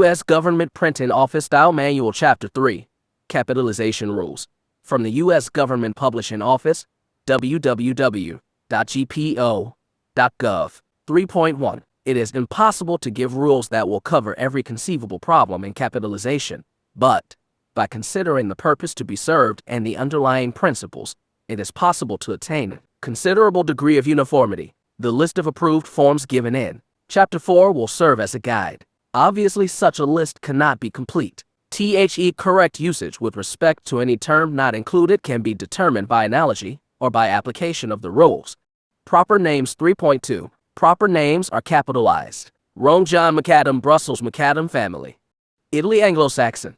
U.S. Government Printing Office Style Manual Chapter 3, Capitalization Rules. From the U.S. Government Publishing Office, www.gpo.gov. 3.1. It is impossible to give rules that will cover every conceivable problem in capitalization, but, by considering the purpose to be served and the underlying principles, it is possible to attain a considerable degree of uniformity. The list of approved forms given in Chapter 4 will serve as a guide. Obviously, such a list cannot be complete. Correct usage with respect to any term not included can be determined by analogy or by application of the rules. Proper names 3.2. Proper names are capitalized. Rome, John Macadam, Brussels, Macadam family. Italy, Anglo-Saxon.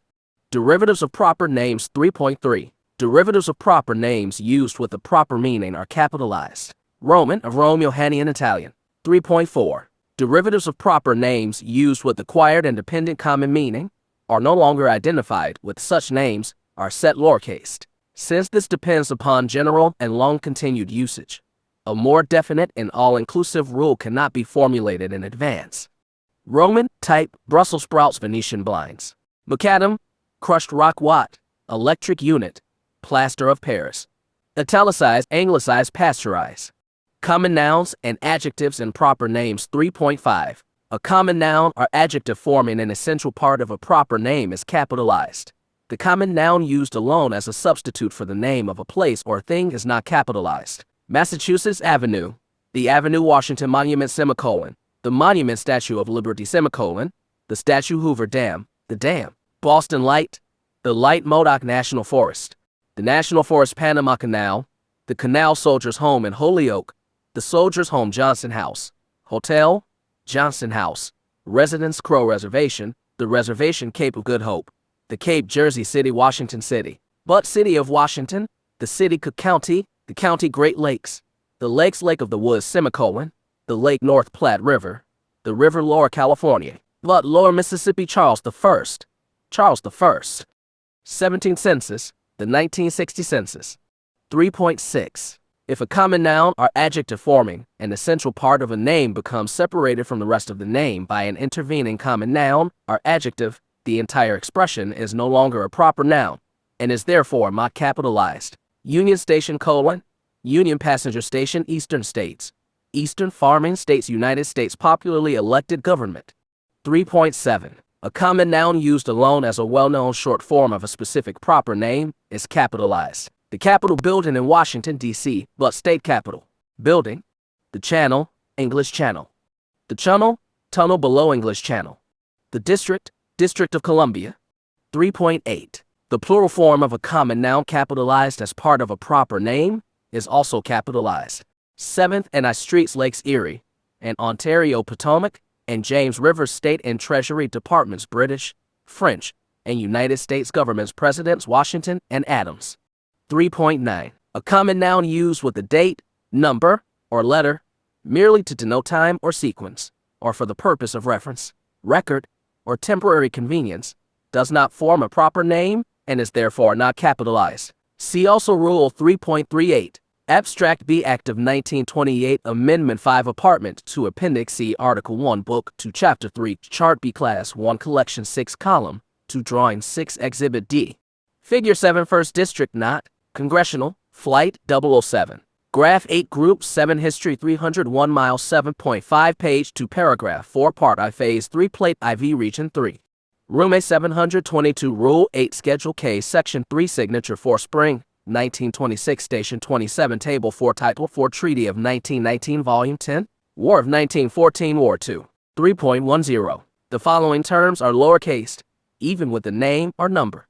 Derivatives of proper names 3.3. Derivatives of proper names used with the proper meaning are capitalized. Roman of Rome, Johannian, Italian. 3.4. Derivatives of proper names used with acquired and dependent common meaning are no longer identified with such names are set lowercase. Since this depends upon general and long-continued usage, a more definite and all-inclusive rule cannot be formulated in advance. Roman type Brussels sprouts, Venetian blinds. Macadam, crushed rock watt, electric unit, plaster of Paris. Italicized, anglicized, pasteurized. Common nouns and adjectives and proper names 3.5. A common noun or adjective forming an essential part of a proper name is capitalized. The common noun used alone as a substitute for the name of a place or thing is not capitalized. Massachusetts Avenue, the Avenue Washington Monument semicolon, the Monument Statue of Liberty semicolon, the Statue Hoover Dam, the dam. Boston Light, the Light Modoc National Forest, the National Forest Panama Canal, the Canal Soldiers Home in Holyoke, the Soldiers Home Johnson House, Hotel, Johnson House, Residence Crow Reservation, the Reservation Cape of Good Hope, the Cape Jersey City, Washington City, Butte City of Washington, the City Cook County, the County Great Lakes, the Lakes Lake of the Woods semicolon, the Lake North Platte River, the River Lower California, Butte Lower Mississippi, Charles the 17th census, the 1960 census. 3.6. If a common noun or adjective forming an essential part of a name becomes separated from the rest of the name by an intervening common noun or adjective, the entire expression is no longer a proper noun and is therefore not capitalized. Union Station, Union Passenger Station, Eastern States. Eastern Farming States, United States, popularly elected government. 3.7. A common noun used alone as a well-known short form of a specific proper name is capitalized. The Capitol Building in Washington, D.C., but state capitol. Building. The Channel, English Channel. The Channel, tunnel below English Channel. The District, District of Columbia. 3.8. The plural form of a common noun capitalized as part of a proper name is also capitalized. 7th and I Streets, Lakes Erie, and Ontario, Potomac, and James River State and Treasury Departments, British, French, and United States governments, Presidents Washington and Adams. 3.9. A common noun used with a date, number, or letter, merely to denote time or sequence, or for the purpose of reference, record, or temporary convenience, does not form a proper name and is therefore not capitalized. See also Rule 3.38. Abstract B Act of 1928, Amendment 5, Apartment 2, Appendix C, Article 1, Book 2, Chapter 3, Chart B, Class 1, Collection 6, Column 2, Drawing 6, Exhibit D. Figure 7, 1st District, Not Congressional, Flight 007. Graph 8, Group 7, History 301 miles, 7.5, Page 2, Paragraph 4, Part I, Phase 3, Plate IV, Region 3. Room A 722, Rule 8, Schedule K, Section 3, Signature 4, Spring 1926, Station 27, Table 4, Title 4, Treaty of 1919, Volume 10, War of 1914, War 2. 3.10. The following terms are lowercase, even with the name or number.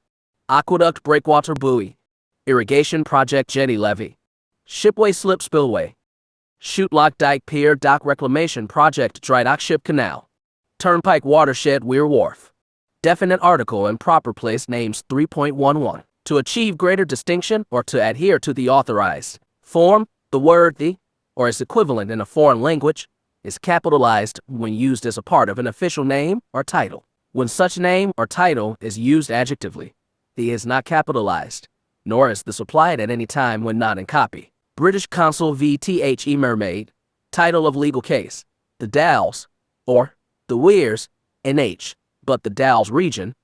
Aqueduct, breakwater, buoy. Irrigation project, jetty, levee. Shipway, slip, spillway. Chute, lock, dike, pier, dock, reclamation project, dry dock, ship, canal. Turnpike, watershed, weir, wharf. Definite article and proper place names 3.11. To achieve greater distinction or to adhere to the authorized form, the word the, or its equivalent in a foreign language, is capitalized when used as a part of an official name or title. When such name or title is used adjectively, the is not capitalized, nor is this applied at any time when not in copy. British Consul VTHE Mermaid, title of legal case, the Dalles, or the Weirs, NH, but the Dalles region.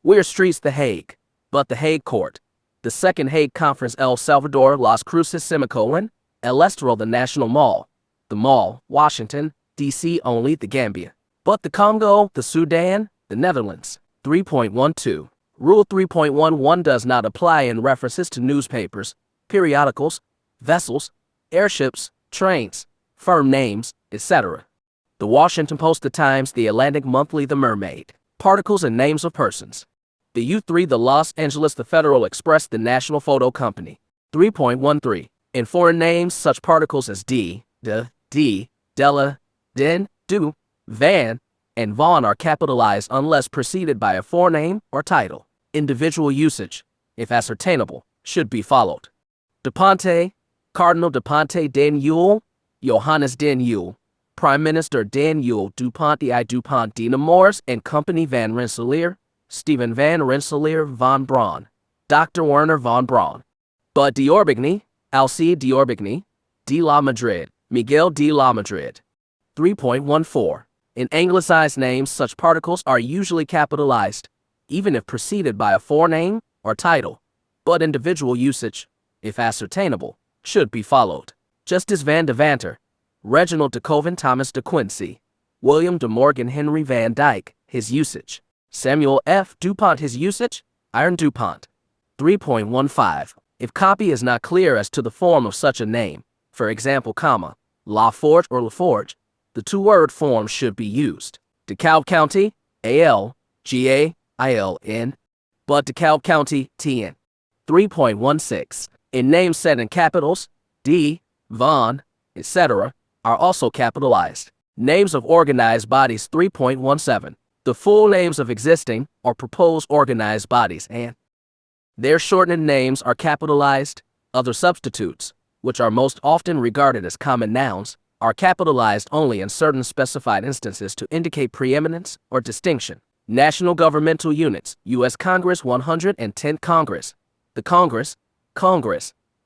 Weir Streets, The Hague, but the Hague Court. The Second Hague Conference, El Salvador, Las Cruces, semicolon, El Estoril, the National Mall. The Mall, Washington, D.C. only, the Gambia. But the Congo, the Sudan, the Netherlands. 3.12. Rule 3.11 does not apply in references to newspapers, periodicals, vessels, airships, trains, firm names, etc. The Washington Post, the Times, the Atlantic Monthly, the Mermaid. Particles and names of persons. The U3, the Los Angeles, the Federal Express, the National Photo Company. 3.13. In foreign names, such particles as de, della, den, do, van, and von are capitalized unless preceded by a forename or title. Individual usage, if ascertainable, should be followed. DuPont, Cardinal DuPont den Uyl, Johannes den Uyl, Prime Minister den Uyl, DuPont I DuPont de Nemours and Company Van Rensselaer, Stephen Van Rensselaer von Braun, Dr. Werner von Braun. Bud d'Orbigny, Alcide d'Orbigny, de la Madrid, Miguel de la Madrid. 3.14. In anglicized names, such particles are usually capitalized, even if preceded by a forename or title, but individual usage, if ascertainable, should be followed. Justice Van de Vanter, Reginald de Koven, Thomas de Quincey, William de Morgan, Henry Van Dyke, his usage. Samuel F. DuPont, his usage. Iron DuPont. 3.15. If copy is not clear as to the form of such a name, for example, comma, LaForge or LaForge, the two-word form should be used. DeKalb County, ALGAILN, but DeKalb County, TN. 3.16. In names set in capitals, D, Von, etc., are also capitalized. Names of organized bodies. 3.17. The full names of existing or proposed organized bodies and their shortened names are capitalized. Other substitutes, which are most often regarded as common nouns, are capitalized only in certain specified instances to indicate preeminence or distinction. National governmental units, U.S. Congress, 110th Congress, the Congress,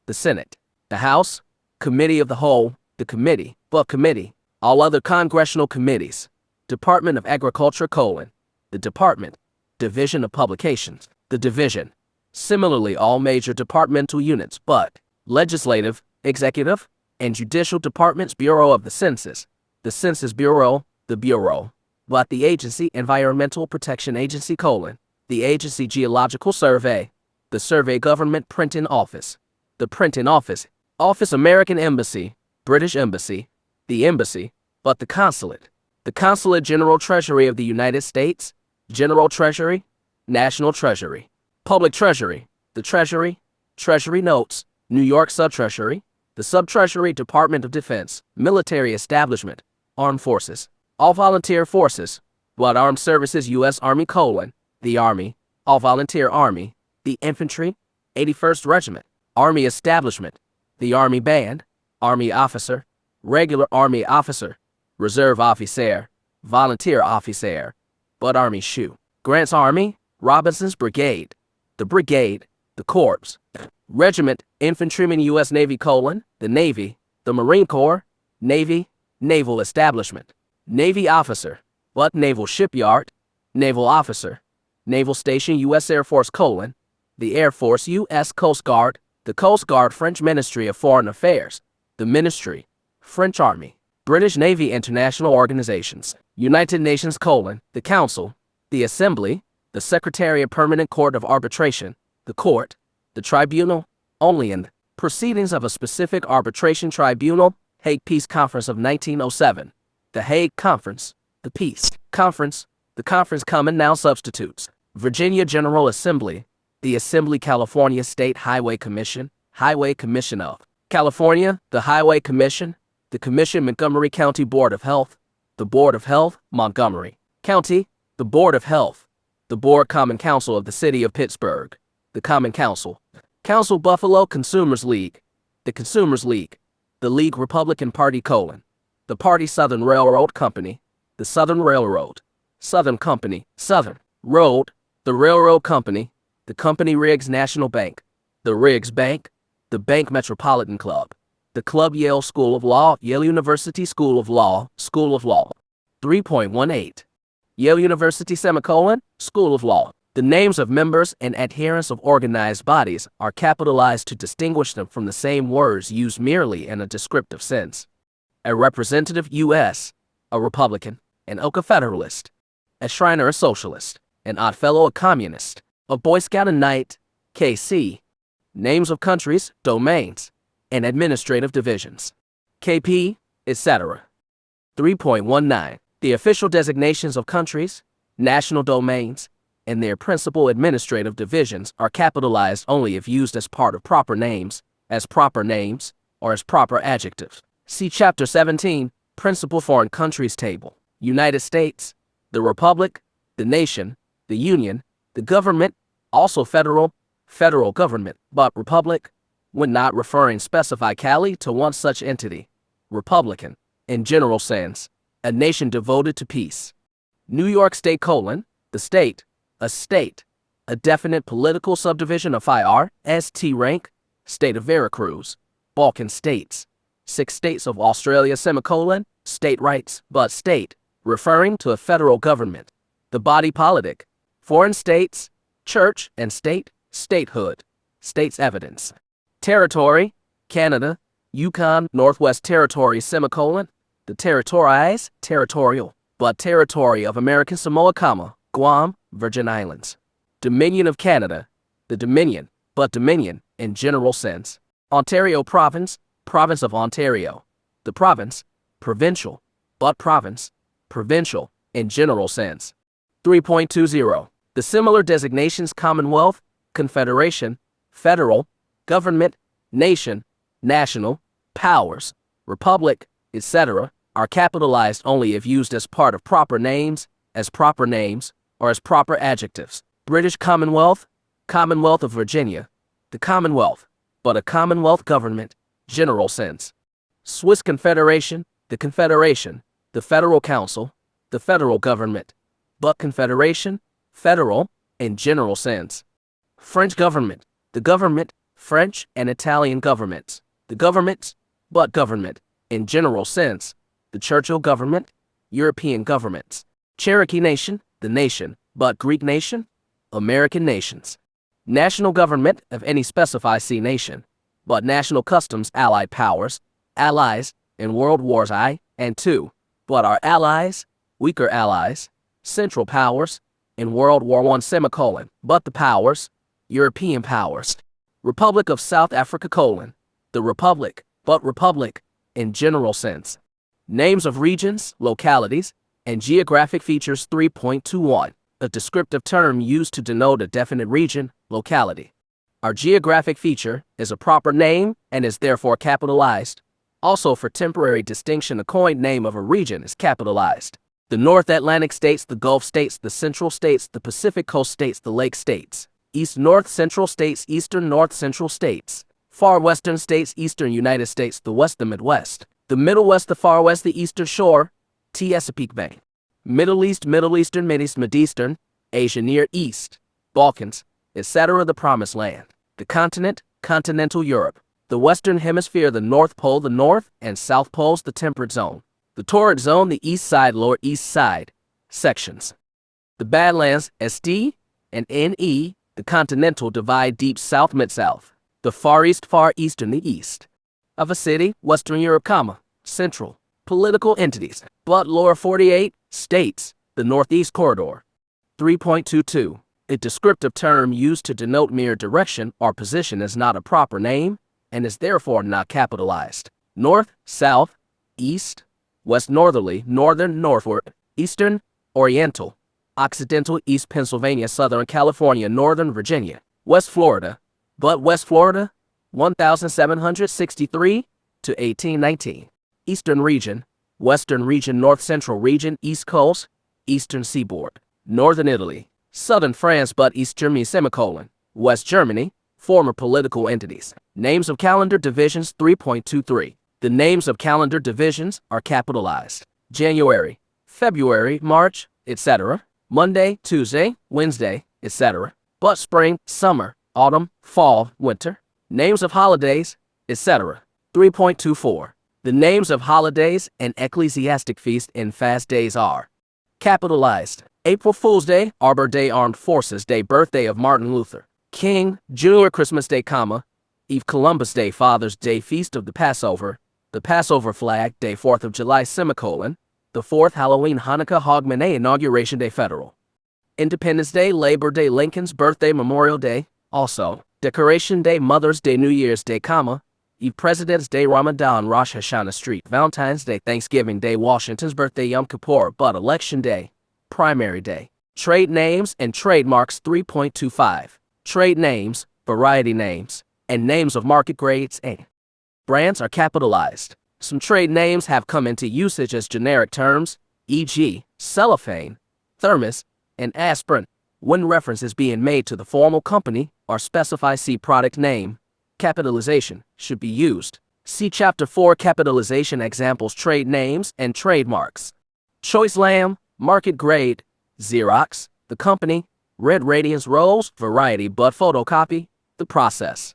the Senate, the House, Committee of the Whole, the Committee, but Committee, all other congressional committees, Department of Agriculture, the Department, Division of Publications, the Division. Similarly, all major departmental units, but Legislative, Executive, and Judicial Departments, Bureau of the Census, the Census Bureau, the Bureau, but the Agency, Environmental Protection Agency, the Agency Geological Survey, the Survey Government Printing Office, the Printing Office, Office American Embassy, British Embassy, the Embassy, but the Consulate General Treasury of the United States, General Treasury, National Treasury, Public Treasury, the Treasury, Treasury Notes, New York Subtreasury, the Subtreasury, Department of Defense, Military Establishment, Armed Forces, All Volunteer Forces, Blood Armed Services, U.S. Army, the Army, All Volunteer Army, the Infantry, 81st Regiment, Army Establishment, the Army Band, Army Officer, Regular Army Officer, Reserve Officer, Volunteer Officer, but Army Shoe, Grant's Army, Robinson's Brigade, the Brigade, the Corps, Regiment, Infantryman, U.S. Navy, the Navy, the Marine Corps, Navy, Naval Establishment, Navy Officer, but Naval Shipyard, Naval Officer, Naval Station, U.S. Air Force, the Air Force, U.S. Coast Guard, the Coast Guard, French Ministry of Foreign Affairs, the Ministry, French Army, British Navy, International Organizations, United Nations, the Council, the Assembly, the Secretariat, Permanent Court of Arbitration, the Court, the Tribunal, only in the proceedings of a specific arbitration tribunal, Hague Peace Conference of 1907, the Hague Conference, the Peace Conference, the Conference. Common noun substitutes, Virginia General Assembly, the Assembly, California State Highway Commission of California, the Highway Commission, the Commission, Montgomery County Board of Health, the Board of Health, Montgomery County, the Board of Health, the Board Common Council of the City of Pittsburgh, the Common Council, Council Buffalo Consumers League, the Consumers League, the League Republican Party, the Party Southern Railroad Company, the Southern Railroad, Southern Company, Southern Road, the Railroad Company, the Company Riggs National Bank, the Riggs Bank, the Bank Metropolitan Club, the Club Yale School of Law, Yale University School of Law, 3.18. Yale University, School of Law. The names of members and adherents of organized bodies are capitalized to distinguish them from the same words used merely in a descriptive sense. A representative U.S., a Republican, an Oka Federalist, a Shriner a Socialist, an Oddfellow a Communist, a Boy Scout a Knight, KC. Names of countries, domains, and administrative divisions, KP, etc. 3.19. The official designations of countries, national domains, and their principal administrative divisions are capitalized only if used as part of proper names, or as proper adjectives. See Chapter 17, Principal Foreign Countries Table. United States, the Republic, the Nation, the Union, the Government, also federal government, but Republic, when not referring specifically to one such entity. Republican, in general sense, a nation devoted to peace. New York State, the state, a definite political subdivision of IRST rank, state of Veracruz, Balkan states, 6 states of Australia, state rights, but state, referring to a federal government. The body politic, foreign states, church and state, statehood, state's evidence. Territory, Canada, Yukon, Northwest Territory, the territories, territorial, but territory of American Samoa, Guam, Virgin Islands. Dominion of Canada, the Dominion, but Dominion in general sense. Ontario Province, Province of Ontario, the province, provincial, but province, provincial in general sense. 3.20. The similar designations Commonwealth, Confederation, Federal, Government, Nation, National, Powers, Republic, etc. are capitalized only if used as part of proper names, or as proper adjectives. British Commonwealth, Commonwealth of Virginia, the Commonwealth, but a Commonwealth government, general sense. Swiss Confederation, the Federal Council, the federal government, but Confederation, federal, in general sense. French government, the government, French and Italian governments, the governments, but government, in general sense. The Churchill government, European governments. Cherokee Nation, the nation, but Greek nation, American nations. National government of any specified sea nation, but national customs allied powers, allies, in World Wars I and II, but are allies, weaker allies, central powers, in World War I, but the powers, European powers. Republic of South Africa, the republic, but republic, in general sense. Names of regions, localities, and geographic features. 3.21. A descriptive term used to denote a definite region, locality. Our geographic feature is a proper name and is therefore capitalized. Also, for temporary distinction, a coined name of a region is capitalized. The North Atlantic states, the Gulf states, the Central states, the Pacific Coast states, the Lake states, East North Central states, Eastern North Central states, Far Western states, Eastern United States, the West, the Midwest, the Middle West, the Far West, the Eastern Shore, Chesapeake Bay, Middle East, Middle Eastern, Mideast, Mideastern, Asia, Near East, Balkans, etc. The Promised Land, the continent, continental Europe, the Western Hemisphere, the North Pole, the North and South Poles, the Temperate Zone, the Torrid Zone, the East Side, Lower East Side, sections. The Badlands, ST and NE, the Continental Divide, Deep South, Mid-South, the Far East, Far Eastern, the East of a city, Western Europe, Central, political entities, but Lower 48, states, the Northeast Corridor. 3.22. A descriptive term used to denote mere direction or position is not a proper name and is therefore not capitalized. North, South, East, West, Northerly, Northern, Northward, Eastern, Oriental, Occidental, East Pennsylvania, Southern California, Northern Virginia, West Florida, but West Florida, 1763 to 1819. Eastern Region, Western Region, North Central Region, East Coast, Eastern Seaboard, Northern Italy, Southern France, but East Germany, West Germany, former political entities. Names of calendar divisions. 3.23. The names of calendar divisions are capitalized. January, February, March, etc. Monday, Tuesday, Wednesday, etc. But spring, summer, autumn, fall, winter. Names of holidays, etc. 3.24. The names of holidays and ecclesiastic feasts and fast days are Capitalized. April Fool's Day, Arbor Day, Armed Forces Day, birthday of Martin Luther King Jr., Christmas Day, Eve, Columbus Day, Father's Day, Feast of the Passover Flag Day, 4th of July, the 4th, Halloween, Hanukkah, Hogmanay, Inauguration Day, Federal. Independence Day, Labor Day, Lincoln's birthday, Memorial Day, also. Decoration Day, Mother's Day, New Year's Day, Eve, President's Day, Ramadan, Rosh Hashanah Street, Valentine's Day, Thanksgiving Day, Washington's birthday, Yom Kippur, but Election Day, Primary Day. Trade names and trademarks 3.25. Trade names, variety names, and names of market grades A. Brands are capitalized. Some trade names have come into usage as generic terms, e.g., cellophane, thermos, and aspirin, when reference is being made to the formal company or specify C product name. Capitalization should be used. See Chapter 4 Capitalization examples, trade names and trademarks. Choice lamb, market grade, Xerox, the company, Red Radiance Rolls, variety but photocopy, the process.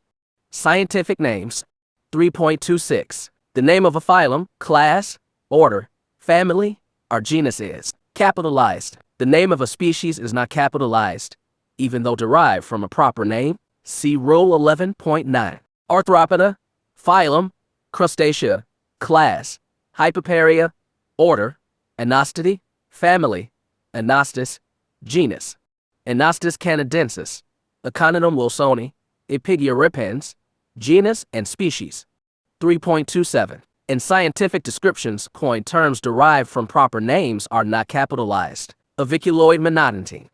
Scientific names. 3.26. The name of a phylum, class, order, family, or genus is capitalized. The name of a species is not capitalized, even though derived from a proper name. See Rule 11.9. Arthropoda, phylum, Crustacea, class, Hyperparia, order, Anostidi, family, Anostis, genus, Anostis canadensis, Echinodon wilsoni, Epigia ripens, genus and species. 3.27. In scientific descriptions, coined terms derived from proper names are not capitalized. Aviculoid monodonty.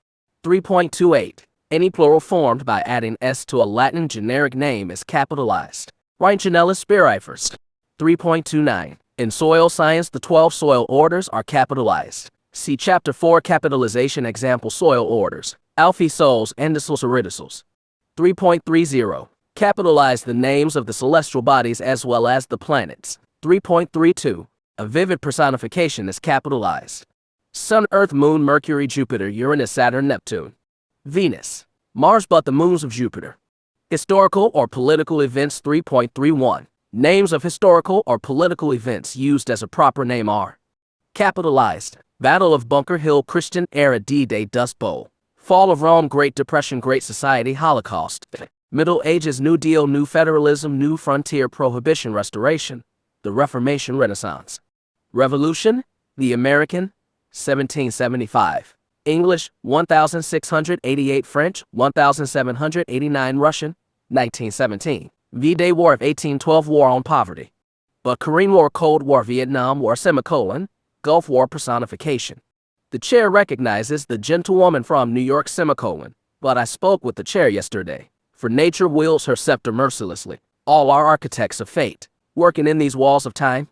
3.28. Any plural formed by adding s to a Latin generic name is capitalized. Rhynchonella spirifers. 3.29. In soil science, the 12 soil orders are capitalized. See Chapter 4 Capitalization example soil orders. Alphisols, Endosols, Iridosols. 3.30. Capitalize the names of the celestial bodies as well as the planets. 3.32. A vivid personification is capitalized. Sun, Earth, Moon, Mercury, Jupiter, Uranus, Saturn, Neptune. Venus, Mars, but the moons of Jupiter. Historical or political events. 3.31. Names of historical or political events used as a proper name are capitalized. Battle of Bunker Hill, Christian Era, D-Day, Dust Bowl. Fall of Rome, Great Depression, Great Society, Holocaust. Middle Ages, New Deal, New Federalism, New Frontier, Prohibition, Restoration, the Reformation, Renaissance. Revolution, the American, 1775. English, 1688. French, 1789. Russian, 1917. V-Day War of 1812, War on Poverty. But Korean War, Cold War, Vietnam War, Gulf War personification. The chair recognizes the gentlewoman from New York, but I spoke with the chair yesterday. For nature wields her scepter mercilessly. All are architects of fate, working in these walls of time.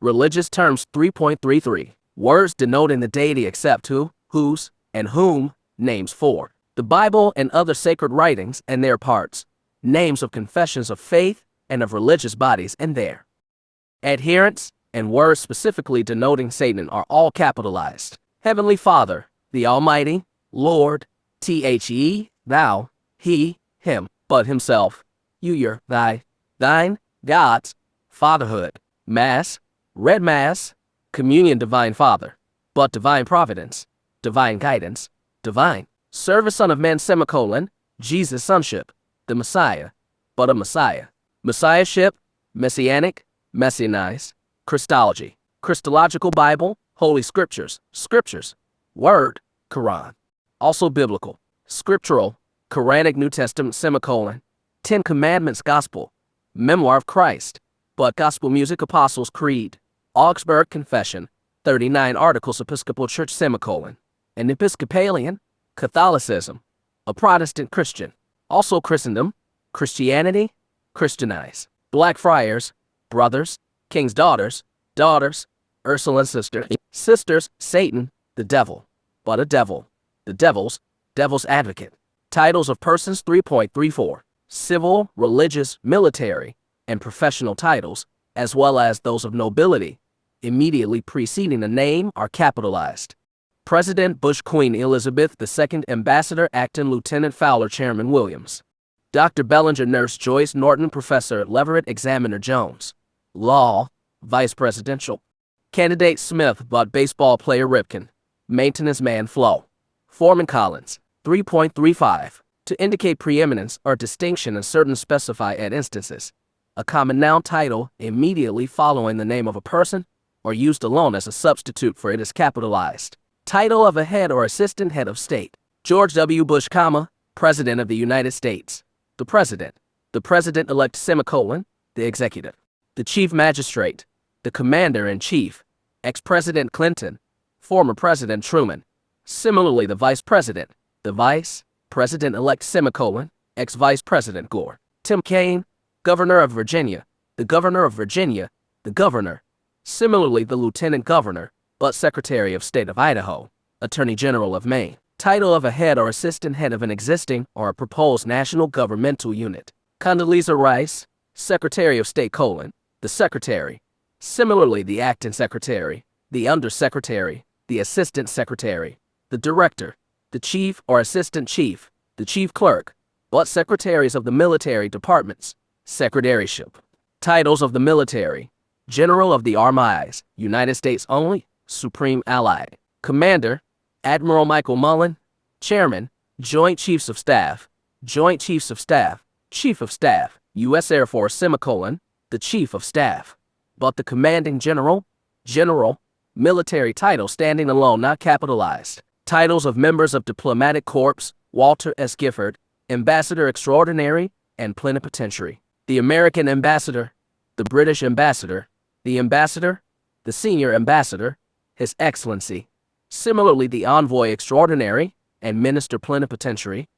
Religious terms. 3.33. Words denoting the deity except who, whose, and whom, names for. The Bible and other sacred writings and their parts. Names of confessions of faith and of religious bodies and their adherents, and words specifically denoting Satan are all capitalized. Heavenly Father, the Almighty, Lord, The, thou, he, him, but himself, you, your, thy, thine, God's, fatherhood, Mass, red Mass, communion, Divine Father, but divine providence, divine guidance, divine service, Son of Man, Jesus, sonship, the Messiah, but a Messiah, Messiahship, Messianic, Messianize, Christology, Christological Bible, Holy Scriptures, Scriptures, Word, Quran, also biblical, scriptural, Quranic, New Testament, Ten Commandments, Gospel, Memoir of Christ, but Gospel Music, Apostles' Creed, Augsburg Confession, 39 Articles, Episcopal Church, an Episcopalian, Catholicism, a Protestant Christian, also Christendom, Christianity, Christianize, Black Friars, brothers, King's daughters, daughters, Ursuline sisters, sisters, Satan, the devil, but a devil, the devil's advocate. Titles of persons. 3.34. Civil, religious, military, and professional titles, as well as those of nobility, immediately preceding a name are capitalized. President Bush, Queen Elizabeth II, Ambassador Acton, Lieutenant Fowler, Chairman Williams. Dr. Bellinger, Nurse Joyce Norton, Professor Leverett, Examiner Jones. Law, Vice Presidential. Candidate Smith, but baseball player Ripken. Maintenance man flow. Foreman Collins. 3.35. To indicate preeminence or distinction in certain specified instances. A common noun title immediately following the name of a person or used alone as a substitute for it is capitalized. Title of a head or assistant head of state. George W. Bush, President of the United States. The President. The President-elect, the Executive. The Chief Magistrate. The Commander-in-Chief. Ex-President Clinton. Former President Truman. Similarly, the Vice President. The Vice President-elect, ex-Vice President Gore. Tim Kaine. Governor of Virginia. The Governor of Virginia. The Governor. Similarly, the Lieutenant Governor, but Secretary of State of Idaho. Attorney General of Maine. Title of a head or assistant head of an existing or a proposed national governmental unit. Condoleezza Rice. Secretary of State, the Secretary. Similarly, the Acting Secretary, the Undersecretary, the Assistant Secretary, the Director, the Chief or Assistant Chief, the Chief Clerk, but Secretaries of the Military Departments, Secretaryship. Titles of the military. General of the Armies, United States only, Supreme Ally. Commander, Admiral Michael Mullen. Chairman, Joint Chiefs of Staff, Joint Chiefs of Staff, Chief of Staff, U.S. Air Force, the Chief of Staff. But the Commanding General, General, military title standing alone, not capitalized. Titles of members of Diplomatic Corps, Walter S. Gifford, Ambassador Extraordinary and Plenipotentiary. The American Ambassador, the British Ambassador, the Ambassador, the Senior Ambassador, His Excellency. Similarly, the Envoy Extraordinary and Minister Plenipotentiary,